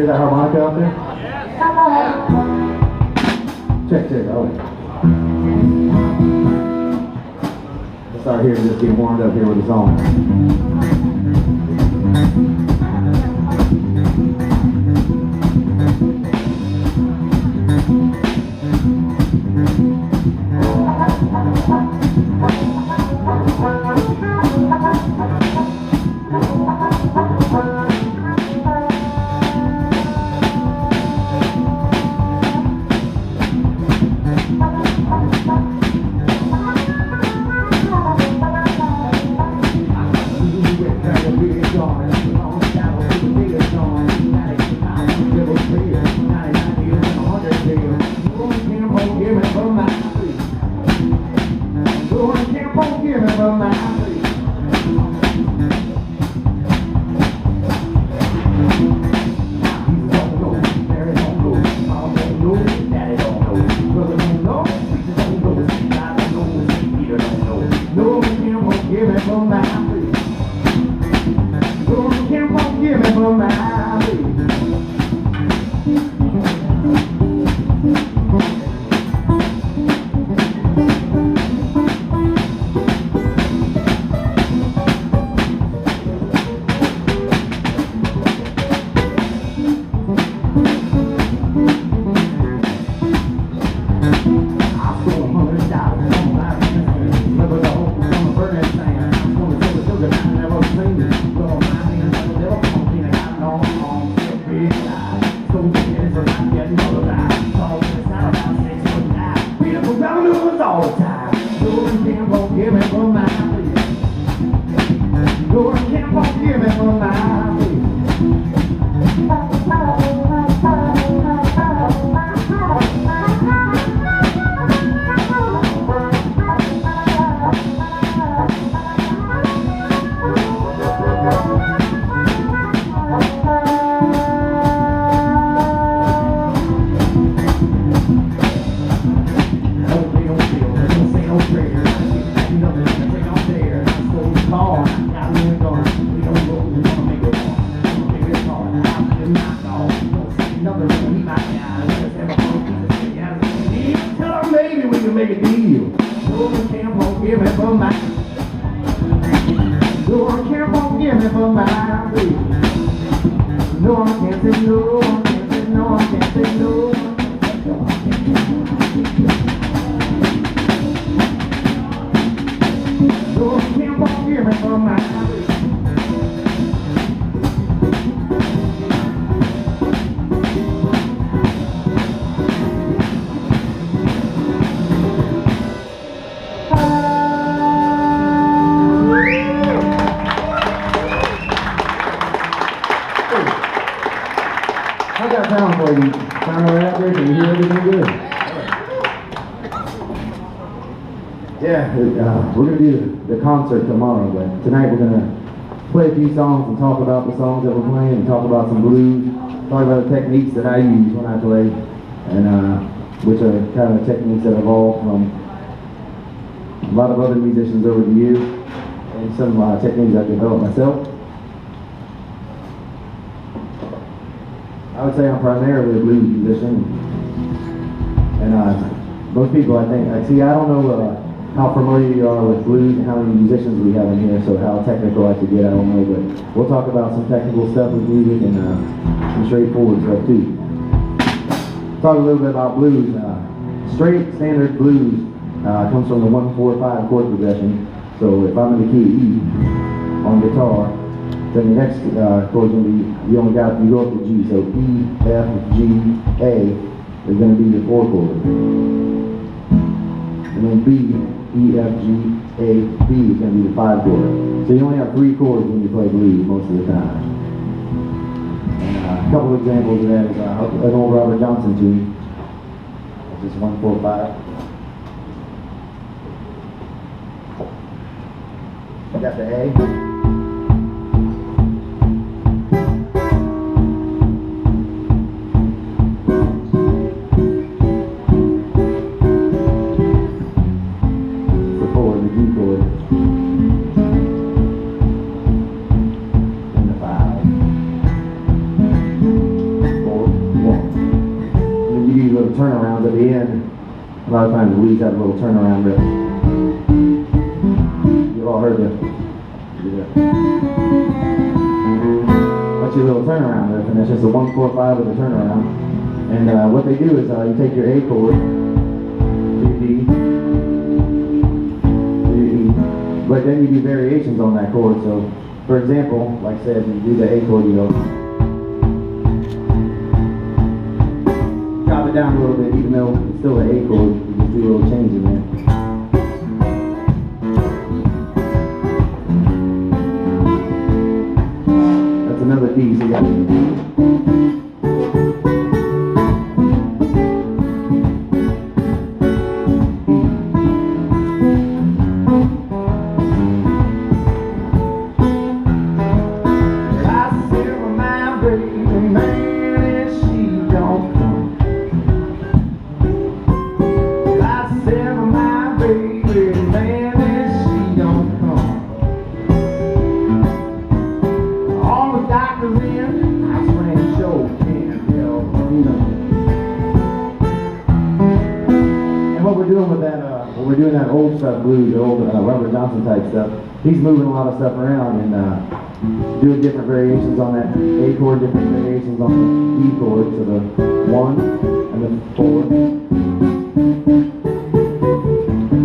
hear that harmonica out there? Check, oh. Let's start here and just get warmed up here with the song. We're going to do the concert tomorrow, but tonight we're going to play a few songs and talk about the songs that we're playing and talk about some blues, talk about the techniques that I use when I play, and which are kind of techniques that evolved from a lot of other musicians over the years, and some techniques I've developed myself. I would say I'm primarily a blues musician, and most people I don't know how familiar you are with blues and how many musicians we have in here, so how technical I could get, I don't know, but we'll talk about some technical stuff with music and some straightforward stuff too. Talk a little bit about blues. Straight standard blues comes from the 1-4-5 chord progression. So if I'm in the key E on guitar, then the next chord is going to be, you go up to G, so E, F, G, A is going to be the 4 chord. And then B, E, F, G, A, B is going to be the 5 chord. So you only have 3 chords when you play blues most of the time. And a couple of examples of that is an old Robert Johnson tune. It's just 1-4-5. You got the A. A lot of times the blues have a little turnaround riff. You've all heard that. That's your little turnaround riff, and that's just a 1-4-5 with a turnaround. And what they do is you take your A chord, to your D, to your E, but then you do variations on that chord. So, for example, like I said, you do the A chord, you go, drop it down a little bit, even though it's still an A chord, you just do a little change in there. That's another D, so you got D. What we're doing that old stuff blues, the old Robert Johnson type stuff. He's moving a lot of stuff around and doing different variations on that A chord, different variations on the E chord, so the 1 and the 4.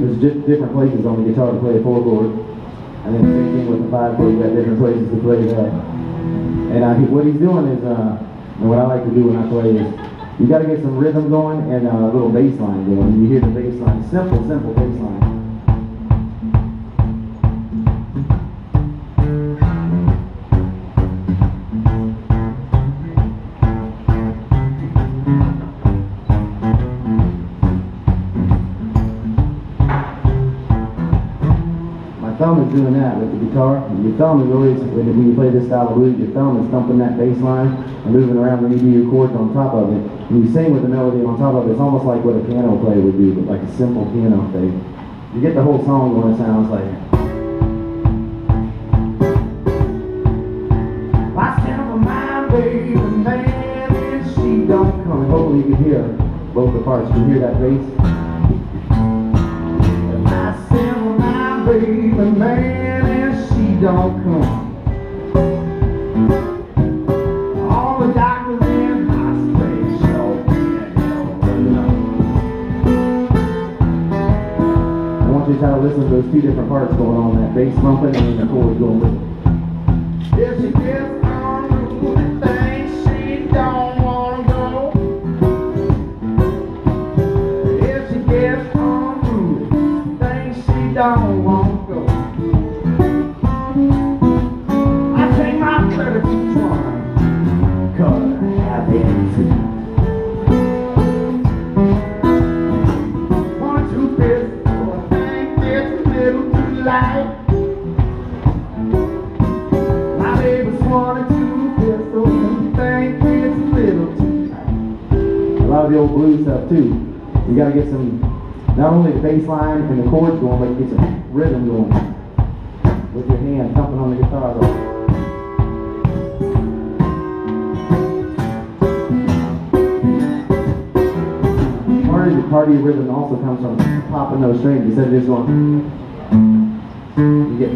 There's just different places on the guitar to play a 4 chord, and then same thing with the 5 chord. You got different places to play that. And what he's doing is, and what I like to do when I play is, you got to get some rhythm going and a little bass line going. You hear the bass line, simple bass line. My thumb is doing that with the guitar. Your thumb is always, when you play this style of blues, your thumb is thumping that bass line and moving around when you do your chords on top of it. When you sing with the melody on top of it, it's almost like what a piano player would do, but like a simple piano thing. You get the whole song going, it sounds like. I stand for my baby, man, and she don't come. Hopefully you can hear both the parts. You can hear that bass. I stand for my baby, man, and she don't come. All the doctors in you try to listen to those two different parts going on, that bass thumping and the chords going with it. If she gets on the thing, she don't wanna go. If she gets on the thing, she don't wanna go. I take my 32 one, cause I have it too. 1, 2, 3. Light. My baby's 1 or 2 pistols and think it's a little too tight. A lot of the old blues stuff too. You gotta get some, not only the bass line and the chords going, but get some rhythm going with your hand thumping on the guitar. Part of your rhythm also comes from popping those strings instead of just going. You get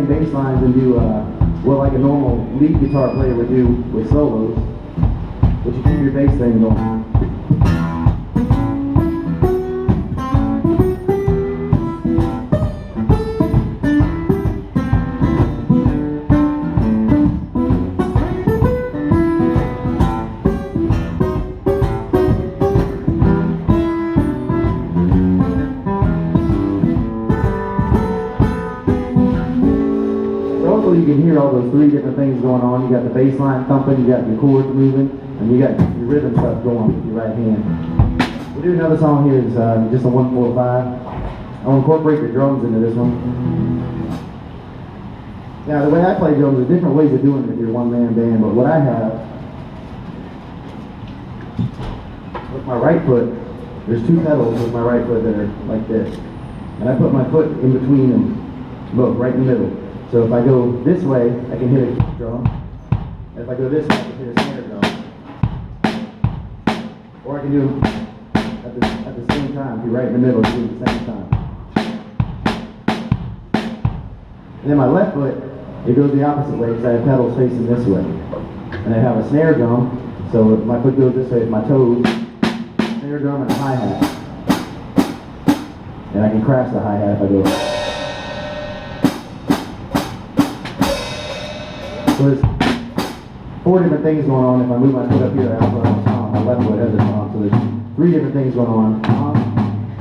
bass lines and do well like a normal lead guitar player would do with solos, but you keep your bass thing going. You can hear all those 3 different things going on. You got the bass line thumping, you got your chords moving, and you got your rhythm stuff going with your right hand. We'll do another song here. It's just a 1-4-5. I'll incorporate the drums into this one. Now, the way I play drums, there's different ways of doing it if you're a one-man band, but what I have, with my right foot, there's two pedals with my right foot that are like this. And I put my foot in between them, both, right in the middle. So if I go this way, I can hit a kick drum. And if I go this way, I can hit a snare drum. Or I can do them at the same time. If you're right in the middle, you do it at the same time. And then my left foot, it goes the opposite way because I have pedals facing this way. And I have a snare drum, so if my foot goes this way with my toes, snare drum and a hi-hat. And I can crash the hi-hat if I go. So there's 4 different things going on. If I move my foot up here, I also have a tom. My left foot has a tom. So there's 3 different things going on. Tom,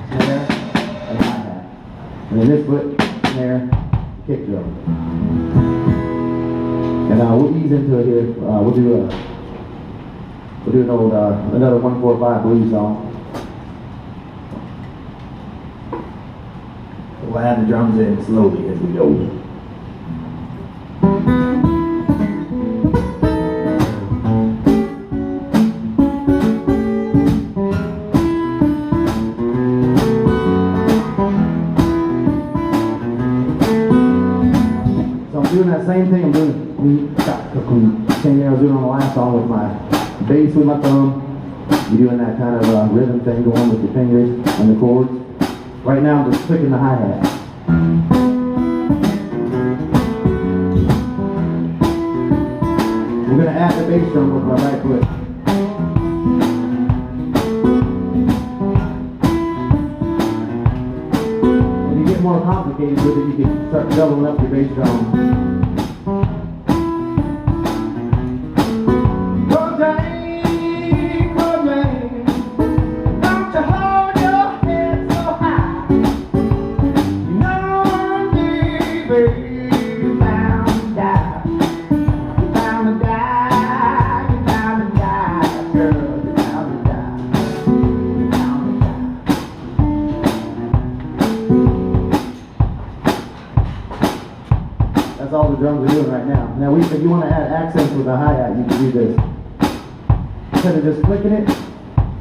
snare, and hi-hat. And then this foot, snare, kick drum. And we'll ease into it here. We'll do an old another 1-4-5 blues song. We'll add the drums in slowly as we go. Doing that same thing I'm doing same thing I was doing on the last song with my bass with my thumb. You're doing that kind of rhythm thing going with your fingers and the chords. Right now I'm just clicking the hi-hat. We're going to add the bass drum with my right foot. When you get more complicated with it, you can start doubling up your bass drum. That's all the drums are doing right now. Now, if you want to add accents with a hi-hat, you can do this. Instead of just clicking it,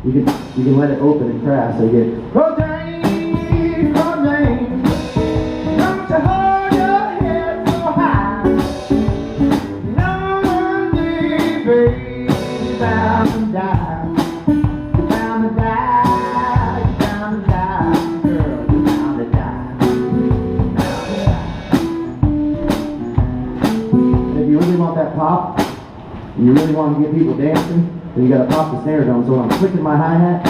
you can let it open and crash. So you get Rodane, Rodane, don't you hold your head so high. No one day, baby, you're bound to die. You're bound to die. You're bound to die, girl. You're bound to die. If you really want that pop, and you really want to get people dancing, then you got to pop the snare drum. So when I'm clicking my hi-hat,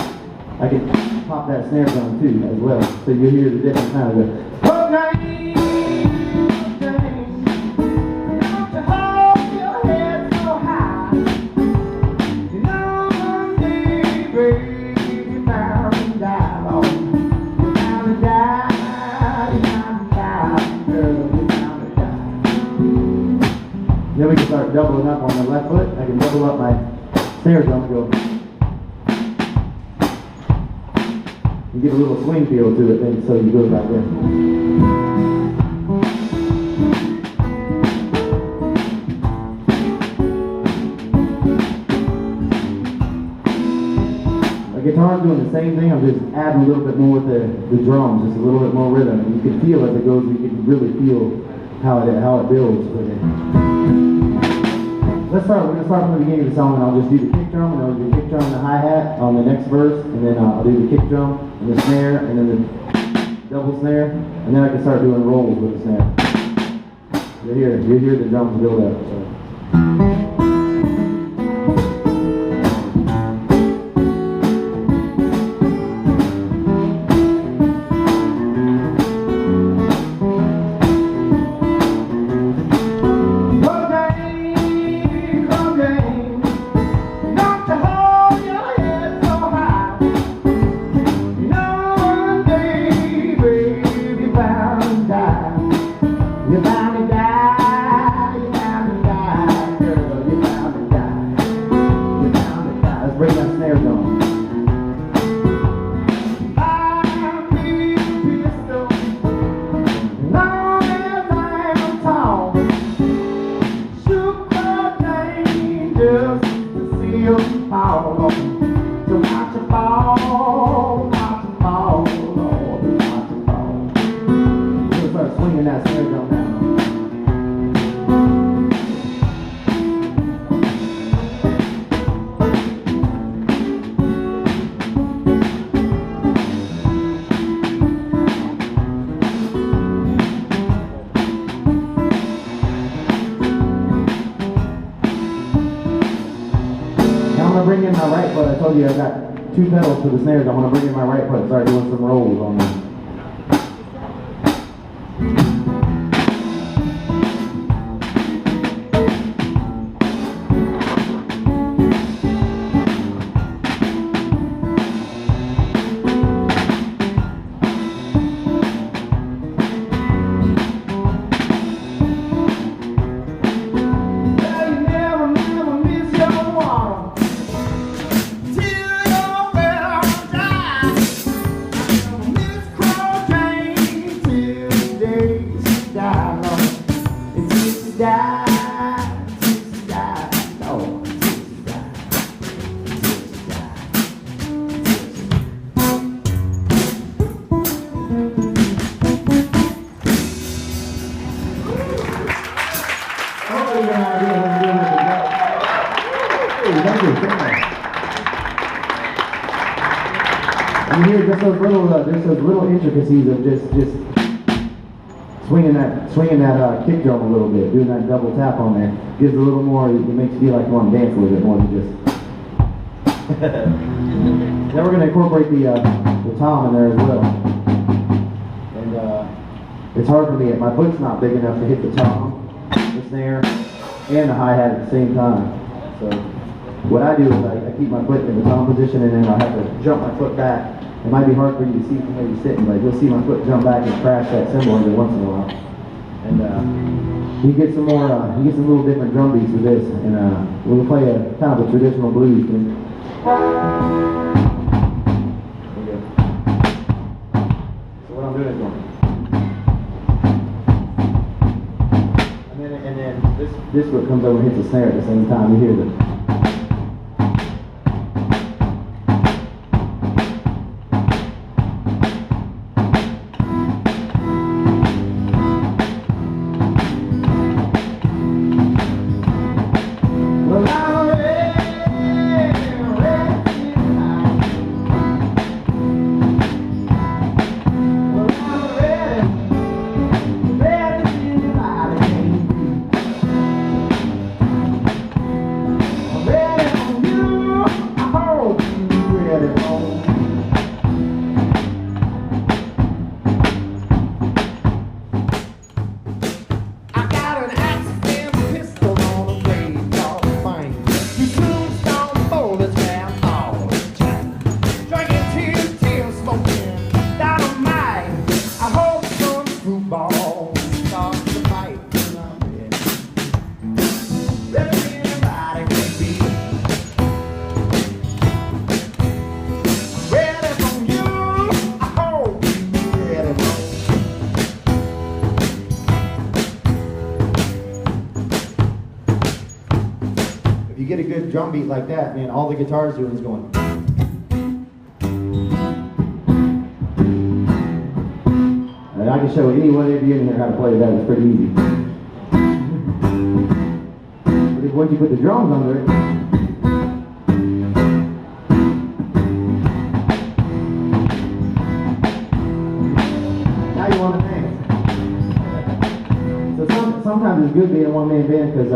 I can pop that snare drum too as well. So you hear the different kind of the Then we can start doubling up on the left foot. I can double up my snare drum and go. You get a little swing feel to it, then so you go back there. The guitar's doing the same thing. I'm just adding a little bit more with the drums, just a little bit more rhythm. And you can feel as it goes. You can really feel how it builds with it. We're going to start from the beginning of the song, and I'll just do the kick drum, and I'll do the kick drum and the hi-hat on the next verse, and then I'll do the kick drum and the snare, and then the double snare, and then I can start doing rolls with the snare. You hear the drums build up. So. You're bound to die, you're bound to die, to bring in my right foot. I told you I got 2 pedals for the snares. I want to bring in my right foot and start doing some rolls on them. You hear just those little intricacies of just swinging that kick drum a little bit, doing that double tap on there. Gives a little more. It makes you feel like you want to dance with it more than just. Then we're going to incorporate the tom in there as well. And it's hard for me. My foot's not big enough to hit the tom, the snare, and the hi-hat at the same time. So what I do is I keep my foot in the tom position, and then I have to jump my foot back. It might be hard for you to see from where you're sitting, but you'll see my foot jump back and crash that cymbal every once in a while. And he gets some little different drum beats with this, and we'll play a kind of a traditional blues thing. There we go. So what I'm doing is going. And then this foot comes over and hits the snare at the same time. You hear the. You get a good drum beat like that, man, all the guitar's doing is going. And I can show anyone of you in here how to play that. It's pretty easy. But once you put the drums under it, now you want to dance. So sometimes it's good being a one-man band because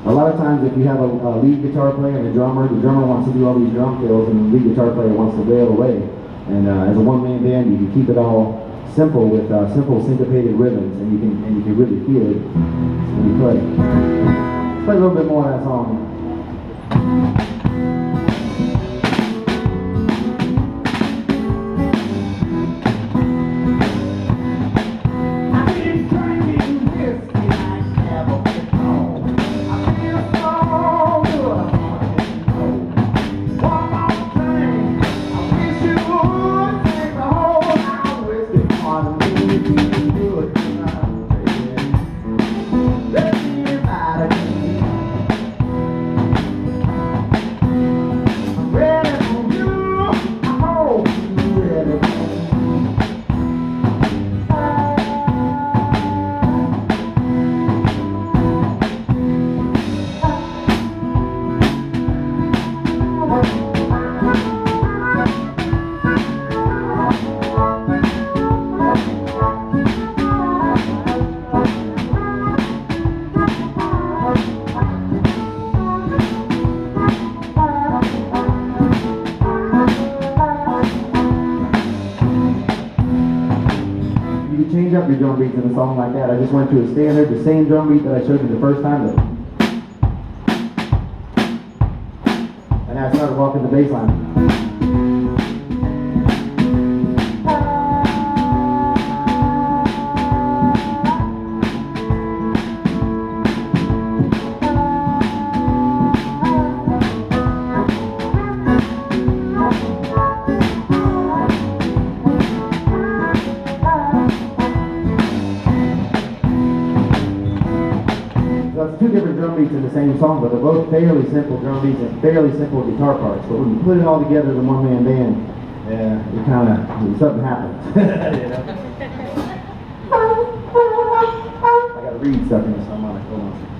a lot of times if you have a lead guitar player and the drummer wants to do all these drum fills and the lead guitar player wants to wail away. And as a one-man band, you can keep it all simple with simple syncopated rhythms, and you can really feel it when you play. Let's play a little bit more of that song. country drum beats in a song like that. I just went to a standard, the same drum beat that I showed you the first time. And I started walking the bass line. Two different drum beats in the same song, but they're both fairly simple drum beats and fairly simple guitar parts. But when you put it all together as a one-man band, it kind of, something happens. You know? I got to read stuff in this harmonic. Hold on.